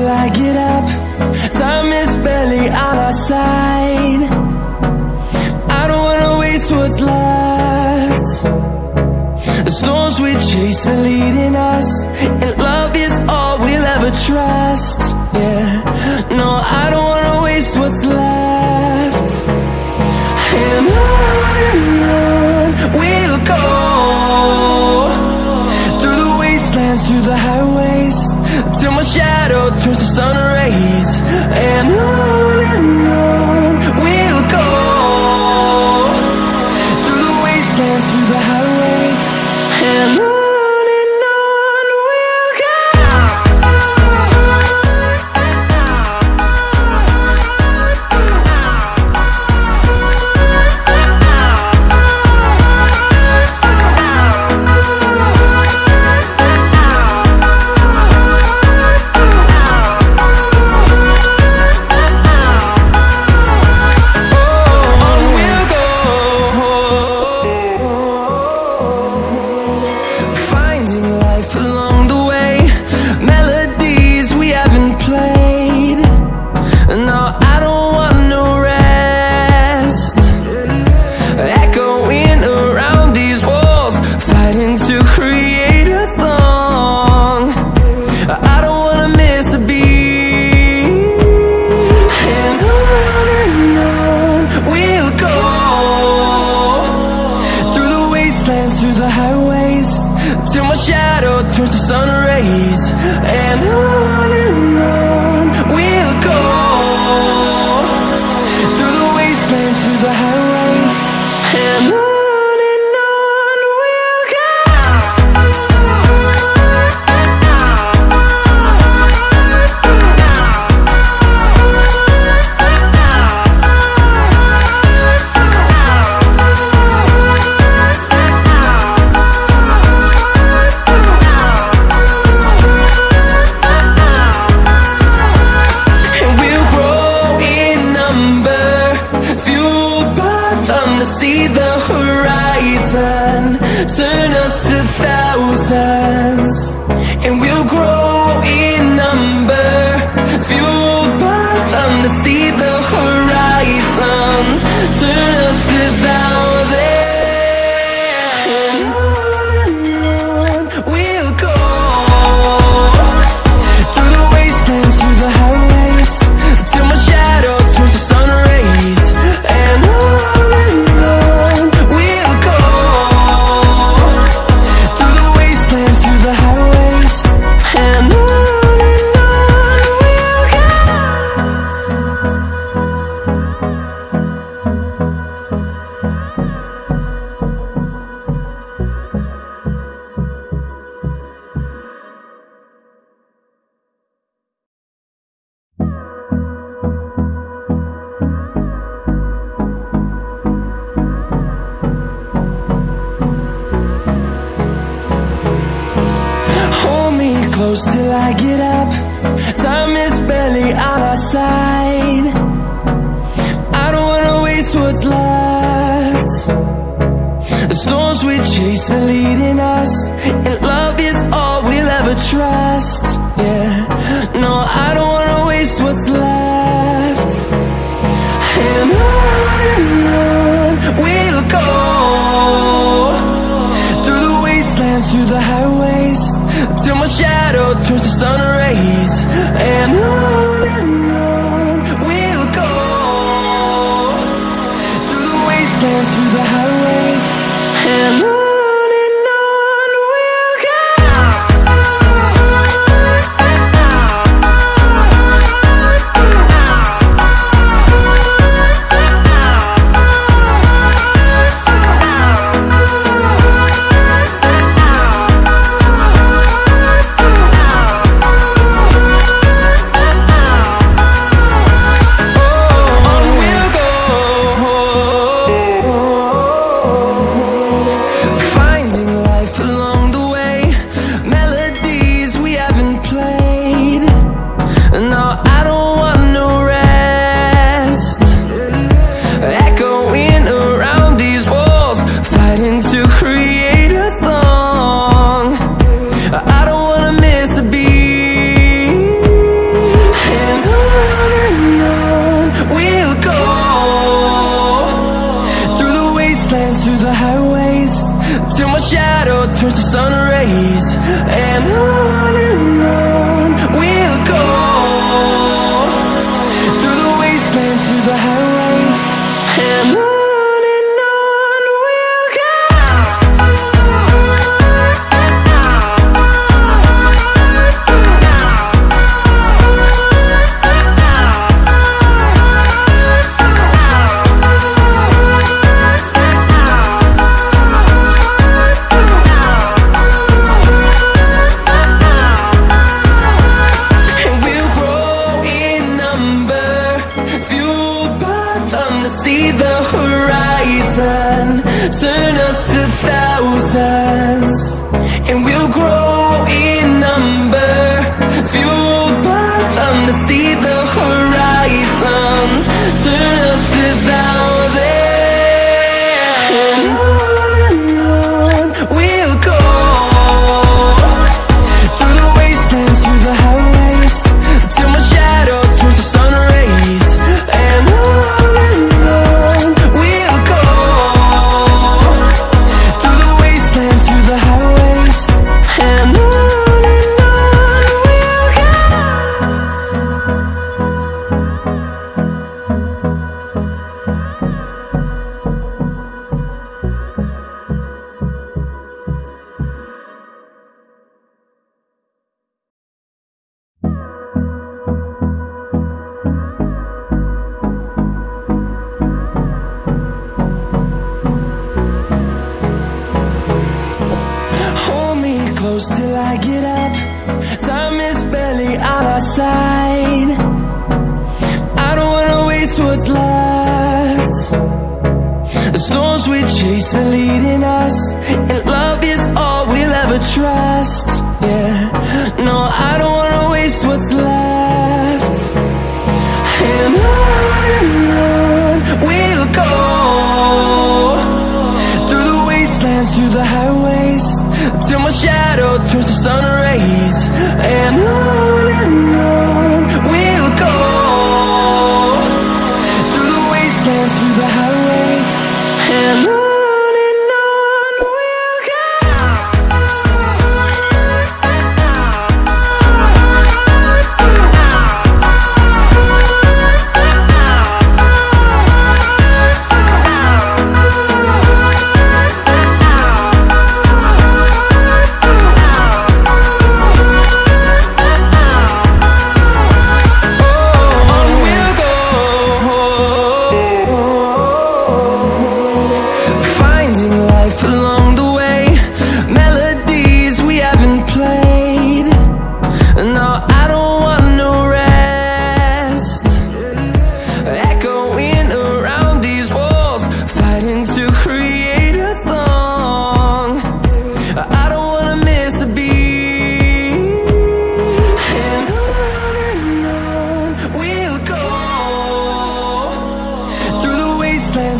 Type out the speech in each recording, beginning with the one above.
till I get up. Time is barely on our side. I don't wanna waste what's left. The storms we chase are leading us, and love is all we'll ever trust. Yeah, no, I don't wanna waste what's left. And on we'll go, through the wastelands, through the highways, till my shadow turns to sun rays. And on we'll go, through the wastelands, through the highways, and on we'll go. Through the highways, till my shadow turns to sun rays. And on we'll go, through the wastelands, through the highways, and on we'll go. See the horizon turn us to thousands, and we'll grow in number, fueled by them. To see the horizon turn us to thousands, and on we'll go, through the wastelands, through the highways, till my shadow turns to sun rays. And close till I get up. Time is barely on our side. I don't wanna waste what's left. The storms we chase are leading us, and love is all we'll ever trust. Yeah, no, I don't wanna waste what's left. And on we'll go, through the wastelands, through the highways, till my shadow turns to sun rays. And on we'll go, through the wastelands, through the highways, and on. wastelands, through the highways, till my shadow turns to sun rays. And on we'll go, through the wastelands, through the highways, and on we'll go. See the horizon, turn us to thousands, and we'll grow in number, fueled by them. To see the horizon, turn us to thousands, and on we'll go, through the wastelands, through the highways, till my shadow turns to sun rays. And till I get up, time is barely on our side. I don't wanna waste what's left. The storms we chase are leading us, and love is all we'll ever trust. Yeah, no, I don't wanna waste what's left. And on we'll go, through the wastelands, through the highways, till my shadow turns to sun rays. And on we'll go, through the wastelands, through the highways, and on we'll go.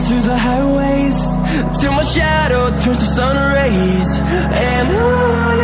Through the highways, till my shadow turns to sun rays. And on